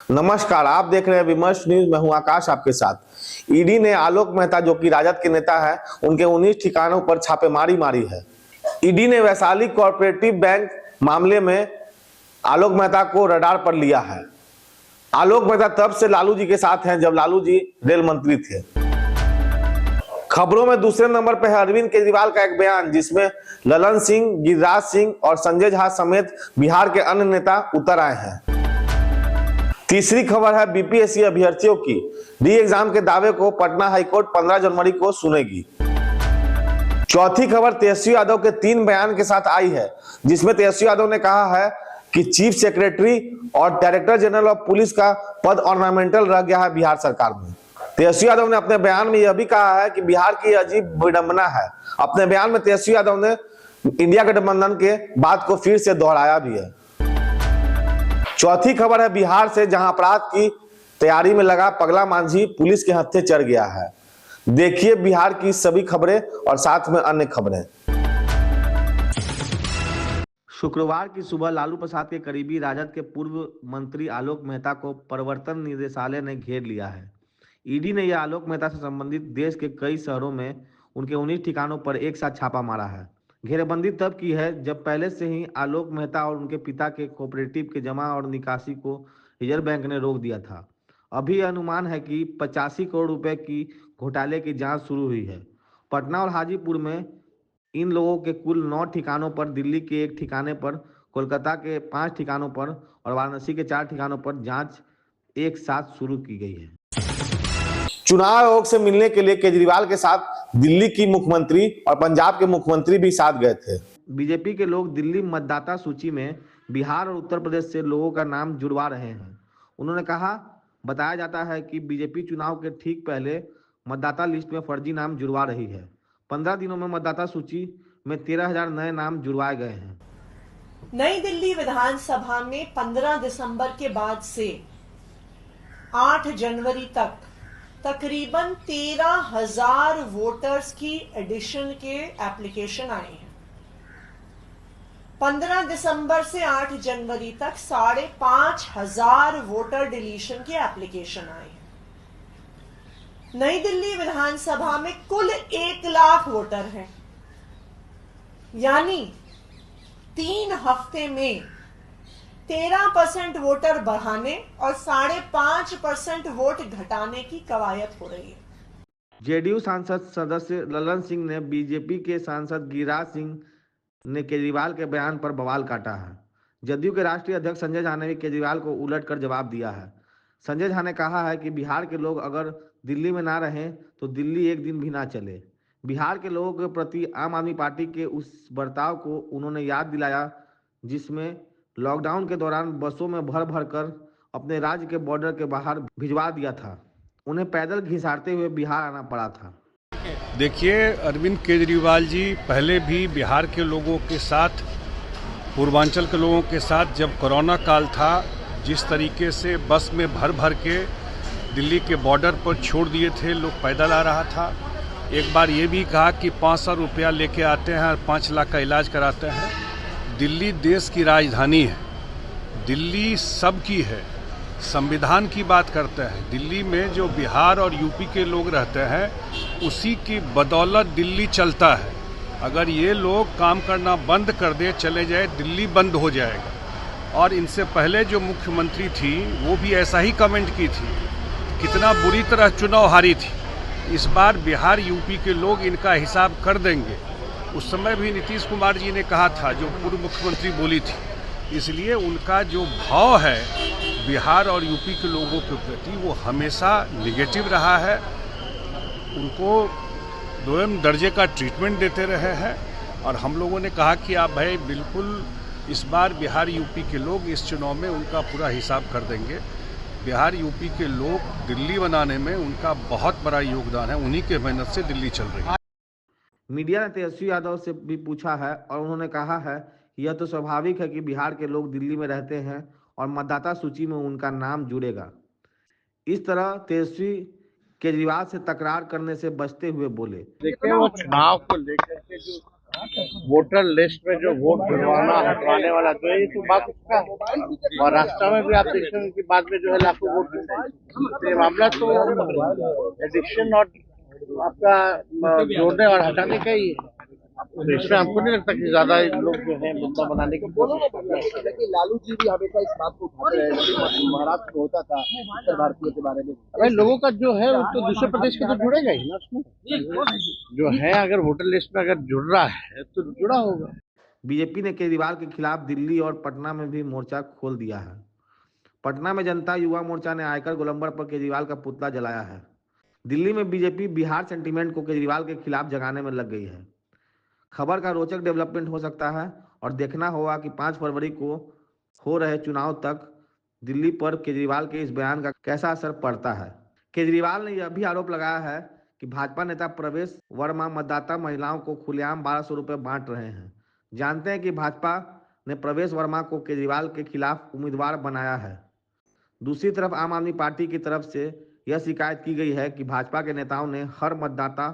नमस्कार, आप देख रहे हैं विमर्श न्यूज। मैं हूं आकाश आपके साथ। ईडी ने आलोक मेहता जो कि राजद के नेता है, उनके 19 ठिकानों पर छापेमारी मारी है। ईडी ने वैशाली कोऑपरेटिव बैंक मामले में आलोक मेहता को रडार पर लिया है। आलोक मेहता तब से लालू जी के साथ हैं जब लालू जी रेल मंत्री थे। खबरों में दूसरे नंबर पर है अरविंद केजरीवाल का एक बयान, जिसमें ललन सिंह, गिरिराज सिंह और संजय झा समेत बिहार के अन्य नेता उतर आए हैं। तीसरी खबर है बीपीएससी अभ्यर्थियों की री एग्जाम के दावे को पटना हाईकोर्ट 15 जनवरी को सुनेगी। चौथी खबर तेजस्वी यादव के 3 बयान के साथ आई है, जिसमें तेजस्वी यादव ने कहा है कि चीफ सेक्रेटरी और डायरेक्टर जनरल ऑफ पुलिस का पद ऑर्नामेंटल रह गया है बिहार सरकार में। तेजस्वी यादव ने अपने बयान में यह भी कहा है कि बिहार की अजीब विडंबना है। अपने बयान में तेजस्वी यादव ने इंडिया गठबंधन के बात को फिर से दोहराया भी है। चौथी खबर है बिहार से, जहां अपराध की तैयारी में लगा पगला मांझी पुलिस के हत्थे चढ़ गया है। देखिए बिहार की सभी खबरें और साथ में अन्य खबरें। शुक्रवार की सुबह लालू प्रसाद के करीबी राजद के पूर्व मंत्री आलोक मेहता को प्रवर्तन निदेशालय ने घेर लिया है। ईडी ने यह आलोक मेहता से संबंधित देश के कई शहरों में उनके 19 ठिकानों पर एक साथ छापा मारा है। घेरेबंदी तब की है जब पहले से ही आलोक मेहता और उनके पिता के कोऑपरेटिव के जमा और निकासी को रिजर्व बैंक ने रोक दिया था। अभी अनुमान है कि 85 करोड़ रुपए की घोटाले की जांच शुरू हुई है। पटना और हाजीपुर में इन लोगों के कुल 9 ठिकानों पर, दिल्ली के 1 ठिकाने पर, कोलकाता के 5 ठिकानों पर और वाराणसी के 4 ठिकानों पर जांच एक साथ शुरू की गई है। चुनाव आयोग से मिलने के लिए केजरीवाल के साथ दिल्ली की मुख्यमंत्री और पंजाब के मुख्यमंत्री भी साथ गए थे। बीजेपी के लोग दिल्ली मतदाता सूची में बिहार और उत्तर प्रदेश से लोगों का नाम जुड़वा रहे हैं। उन्होंने कहा, बताया जाता है कि बीजेपी चुनाव के ठीक पहले मतदाता लिस्ट में फर्जी नाम जुड़वा रही है। 15 दिनों में मतदाता सूची में 13,000 नए नाम जुड़वाए गए हैं। नई दिल्ली विधानसभा में 15 दिसंबर के बाद से 8 जनवरी तक तकरीबन 13,000 वोटर्स की एडिशन के एप्लीकेशन आए हैं। 15 दिसंबर से 8 जनवरी तक 5,500 वोटर डिलीशन के एप्लीकेशन आए हैं। नई दिल्ली विधानसभा में कुल 1 लाख वोटर हैं, यानी 3 हफ्ते में 13% वोटर बढ़ाने और 5.5% वोट घटाने की कवायद हो रही है। जेडीयू सांसद सदस्य ललन सिंह ने बीजेपी के सांसद गिरिराज सिंह ने केजरीवाल के बयान पर बवाल काटा है। जदयू के राष्ट्रीय अध्यक्ष संजय झा ने भी केजरीवाल को उलटकर जवाब दिया है। संजय झा ने कहा है कि बिहार के लोग अगर दिल्ली में ना रहें तो दिल्ली एक दिन भी ना चले। बिहार के लोगों के प्रति आम आदमी पार्टी के उस बर्ताव को उन्होंने याद दिलाया, जिसमें लॉकडाउन के दौरान बसों में भर भर कर अपने राज्य के बॉर्डर के बाहर भिजवा दिया था। उन्हें पैदल घिसारते हुए बिहार आना पड़ा था। देखिए, अरविंद केजरीवाल जी पहले भी बिहार के लोगों के साथ, पूर्वांचल के लोगों के साथ, जब कोरोना काल था, जिस तरीके से बस में भर भर के दिल्ली के बॉर्डर पर छोड़ दिए थे, लोग पैदल आ रहा था। एक बार ये भी कहा कि 500 रुपया लेके आते हैं और 5 लाख का इलाज कराते हैं। दिल्ली देश की राजधानी है, दिल्ली सबकी है। संविधान की बात करते हैं, दिल्ली में जो बिहार और यूपी के लोग रहते हैं उसी की बदौलत दिल्ली चलता है। अगर ये लोग काम करना बंद कर दे, चले जाए, दिल्ली बंद हो जाएगा। और इनसे पहले जो मुख्यमंत्री थी वो भी ऐसा ही कमेंट की थी, कितना बुरी तरह चुनाव हारी थी। इस बार बिहार यूपी के लोग इनका हिसाब कर देंगे। उस समय भी नीतीश कुमार जी ने कहा था, जो पूर्व मुख्यमंत्री बोली थी, इसलिए उनका जो भाव है बिहार और यूपी के लोगों के प्रति वो हमेशा निगेटिव रहा है। उनको 2 दर्जे का ट्रीटमेंट देते रहे हैं और हम लोगों ने कहा कि आप भाई बिल्कुल इस बार बिहार यूपी के लोग इस चुनाव में उनका पूरा हिसाब कर देंगे। बिहार यूपी के लोग दिल्ली बनाने में उनका बहुत बड़ा योगदान है, उन्हीं के मेहनत से दिल्ली चल रही है। मीडिया ने तेजस्वी यादव से भी पूछा है और उन्होंने कहा है, यह तो स्वाभाविक है कि बिहार के लोग दिल्ली में रहते हैं और मतदाता सूची में उनका नाम जुड़ेगा। इस तरह तेजस्वी केजरीवाल से तकरार करने से बचते हुए बोले। देखिए, वो चुनाव को लेकर के जो वोटर लिस्ट में जो वोट गिरवाना हटवाने वाला जो है, ये तो बात उसका है। महाराष्ट्र में भी आप देखेंगे कि बाद में जो है लाखों वोट तो ये मामला तो एडिक्शन और आपका जोड़ने और हटाने का ही है। तो इसमें हमको नहीं लगता कि ज्यादा लोग जो है मुद्दा बनाने की कोशिश कर रहे हैं। कि लालू जी भी हमेशा इस बात को उठाते रहे कि महाराष्ट्र में होता था उत्तर भारतीय के बारे में। भाई लोगों का जो है वो तो दूसरे प्रदेश के तो जुड़ेगा ही ना उसमें, जो है अगर वोटर लिस्ट में अगर जुड़ रहा है तो जुड़ा होगा। बीजेपी ने केजरीवाल के खिलाफ दिल्ली और पटना में भी मोर्चा खोल दिया है। पटना में जनता युवा मोर्चा ने आयकर गोलंबर पर केजरीवाल का पुतला जलाया है। दिल्ली में बीजेपी बिहार सेंटीमेंट को केजरीवाल के खिलाफ जगाने में लग गई है। खबर का रोचक डेवलपमेंट हो सकता है और देखना होगा कि 5 फरवरी को हो रहे चुनाव तक दिल्ली पर केजरीवाल के इस बयान का कैसा असर पड़ता है। केजरीवाल ने यह भी आरोप लगाया है कि भाजपा नेता प्रवेश वर्मा मतदाता महिलाओं को खुलेआम 1200 रुपये बांट रहे हैं। जानते हैं कि भाजपा ने प्रवेश वर्मा को केजरीवाल के खिलाफ उम्मीदवार बनाया है। दूसरी तरफ आम आदमी पार्टी की तरफ से यह शिकायत की गई है कि भाजपा के नेताओं ने हर मतदाता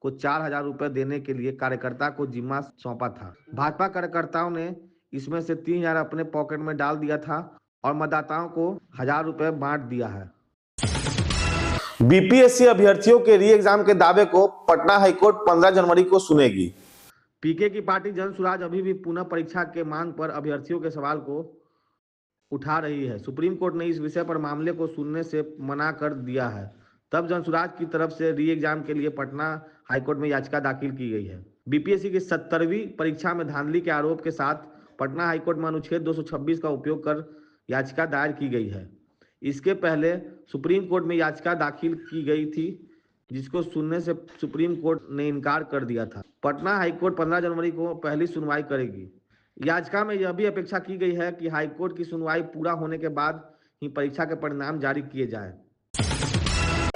को 4000 रुपये देने के लिए कार्यकर्ता को जिम्मा सौंपा था। भाजपा कार्यकर्ताओं ने इसमें से 3000 अपने पॉकेट में डाल दिया था और मतदाताओं को 1000 रुपये बांट दिया है। बीपीएससी अभ्यर्थियों के री एग्जाम के दावे को पटना हाईकोर्ट 15 जनवरी को सुनेगी। पीके की पार्टी जनसुराज अभी भी पुनः परीक्षा के मांग पर अभ्यर्थियों के सवाल को उठा रही है। सुप्रीम कोर्ट ने इस विषय पर मामले को सुनने से मना कर दिया है। तब जनसुराज की तरफ से री एग्जाम के लिए पटना हाईकोर्ट में याचिका दाखिल की गई है। बीपीएससी की 70वीं परीक्षा में धांधली के आरोप के साथ पटना हाईकोर्ट में अनुच्छेद 226 का उपयोग कर याचिका दायर की गई है। इसके पहले सुप्रीम कोर्ट में याचिका दाखिल की गई थी, जिसको सुनने से सुप्रीम कोर्ट ने इनकार कर दिया था। पटना हाईकोर्ट 15 जनवरी को पहली सुनवाई करेगी। याचिका में यह भी अपेक्षा की गई है कि हाईकोर्ट की सुनवाई पूरा होने के बाद ही परीक्षा के परिणाम जारी किए जाए।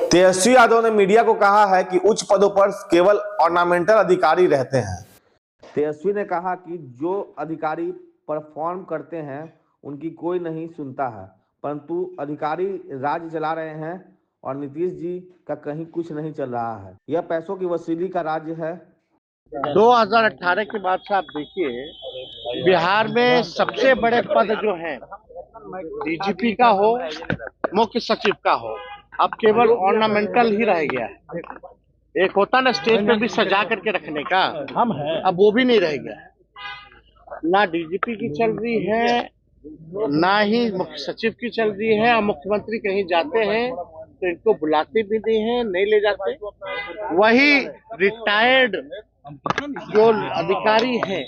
तेजस्वी यादव ने मीडिया को कहा है कि उच्च पदों पर केवल ऑर्नामेंटल अधिकारी रहते हैं। तेजस्वी ने कहा कि जो अधिकारी परफॉर्म करते हैं उनकी कोई नहीं सुनता है, परंतु अधिकारी राज्य चला रहे हैं और नीतीश जी का कहीं कुछ नहीं चल रहा है। यह पैसों की वसूली का राज्य है। 2018 के बाद से आप देखिए बिहार में सबसे बड़े पद जो हैं डीजीपी का हो, मुख्य सचिव का हो, अब केवल ऑर्नामेंटल ही रह गया है। एक होता ना स्टेज पे भी सजा करके रखने का, हम है, अब वो भी नहीं रह गया। ना डीजीपी की चल रही है, ना ही मुख्य सचिव की चल रही है। और मुख्यमंत्री कहीं जाते हैं तो इनको बुलाते भी नहीं है, नहीं ले जाते। वही रिटायर्ड जो अधिकारी हैं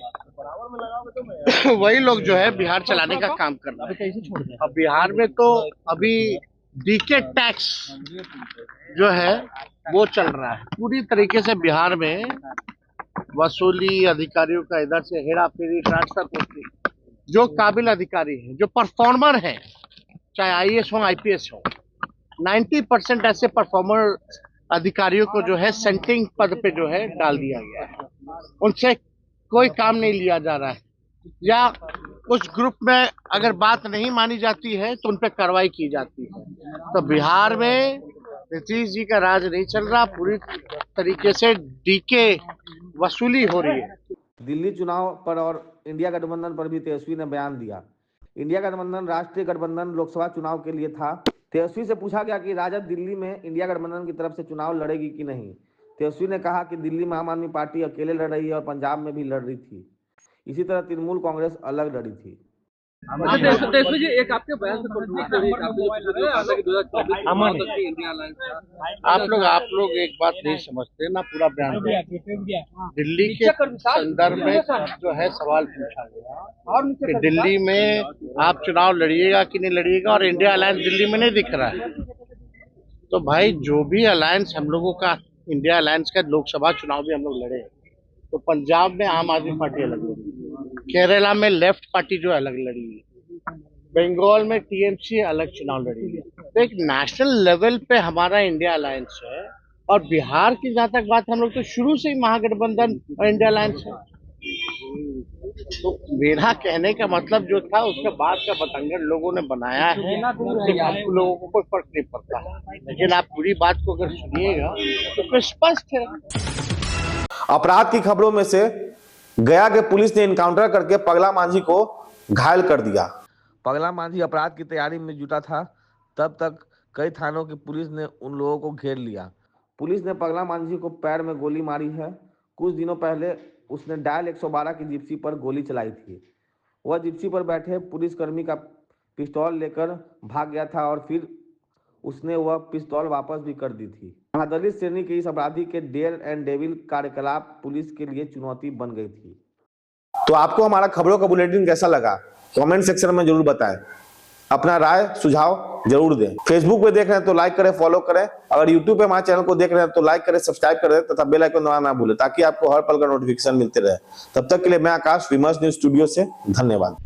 वही लोग जो है बिहार चलाने का काम कर रहे हैं। अब बिहार में तो अभी डीके टैक्स जो है वो चल रहा है। पूरी तरीके से बिहार में वसूली, अधिकारियों का इधर से हेरा फेरी, ट्रांसफर होती। जो काबिल अधिकारी हैं, जो परफॉर्मर हैं, चाहे आईएएस हो आईपीएस हो, 90% ऐसे परफॉर्मर अधिकारियों को जो है सेंटिंग पद पे जो है डाल दिया गया है। उनसे कोई काम नहीं लिया जा रहा है, या उस ग्रुप में अगर बात नहीं मानी जाती है तो उन पर कार्रवाई की जाती है। तो बिहार में नीतीश जी का राज नहीं चल रहा, पूरी तरीके से डीके वसूली हो रही है। दिल्ली चुनाव पर और इंडिया गठबंधन पर भी तेजस्वी ने बयान दिया। इंडिया गठबंधन राष्ट्रीय गठबंधन लोकसभा चुनाव के लिए था। तेजस्वी से पूछा गया कि राजद दिल्ली में इंडिया गठबंधन की तरफ से चुनाव लड़ेगी कि नहीं। तेजस्वी ने कहा कि दिल्ली में आम आदमी पार्टी अकेले लड़ रही है और पंजाब में भी लड़ रही थी। इसी तरह तृणमूल कांग्रेस अलग लड़ी थी। तेजस्वी जी, एक आपके बयान से आप लोग एक बात नहीं समझते ना, पूरा बयान दिल्ली के संदर्भ में जो है सवाल पूछा गया कि दिल्ली में आप चुनाव लड़िएगा कि नहीं लड़िएगा, और इंडिया अलायंस दिल्ली में नहीं दिख रहा है। तो भाई जो भी अलायंस हम लोगों का, इंडिया अलायंस का लोकसभा चुनाव भी हम लोग लड़े, तो पंजाब में आम आदमी पार्टी अलग लड़ी, केरला में लेफ्ट पार्टी जो अलग लड़ी है, बंगाल में टीएमसी अलग चुनाव लड़ी है। तो एक नेशनल लेवल पे हमारा इंडिया अलायंस है, और बिहार की जहाँ तक बात, हम लोग तो शुरू से ही महागठबंधन और इंडिया अलायंस है। तो मेरा कहने का मतलब जो था उसका बाद का बतंगड़ लोगों ने बनाया है, तो लोगों को कोई फर्क नहीं पड़ता। लेकिन आप पूरी बात को अगर सुनिएगा तो फिर स्पष्ट है। अपराध की खबरों में से गया के पुलिस ने इनकाउंटर करके पगला मांझी को घायल कर दिया। पगला मांझी अपराध की तैयारी में जुटा था, तब तक कई थानों की पुलिस ने उन लोगों को घेर लिया। पुलिस ने पगला मांझी को पैर में गोली मारी है। कुछ दिनों पहले उसने डायल 112 की जिप्सी पर गोली चलाई थी। वह जिप्सी पर बैठे पुलिसकर्मी का पिस्तौल लेकर भाग गया था और फिर उसने वह पिस्तौल वापस भी कर दी थी। महादलित श्रेणी के इस अपराधी के डेयर एंड डेविल कार्यकलाप पुलिस के लिए चुनौती बन गई थी। तो आपको हमारा खबरों का बुलेटिन कैसा लगा, कमेंट सेक्शन में जरूर बताएं। अपना राय सुझाव जरूर दें। फेसबुक पे देख रहे हैं तो लाइक करें, फॉलो करें। अगर यूट्यूब पे हमारे चैनल को देख रहे हैं तो लाइक करें, सब्सक्राइब करें तथा बेल आइकन दबाना ना भूलें, ताकि आपको हर पल का नोटिफिकेशन मिलते रहे। तब तक के लिए मैं आकाश, विमर्श न्यूज स्टूडियो से धन्यवाद।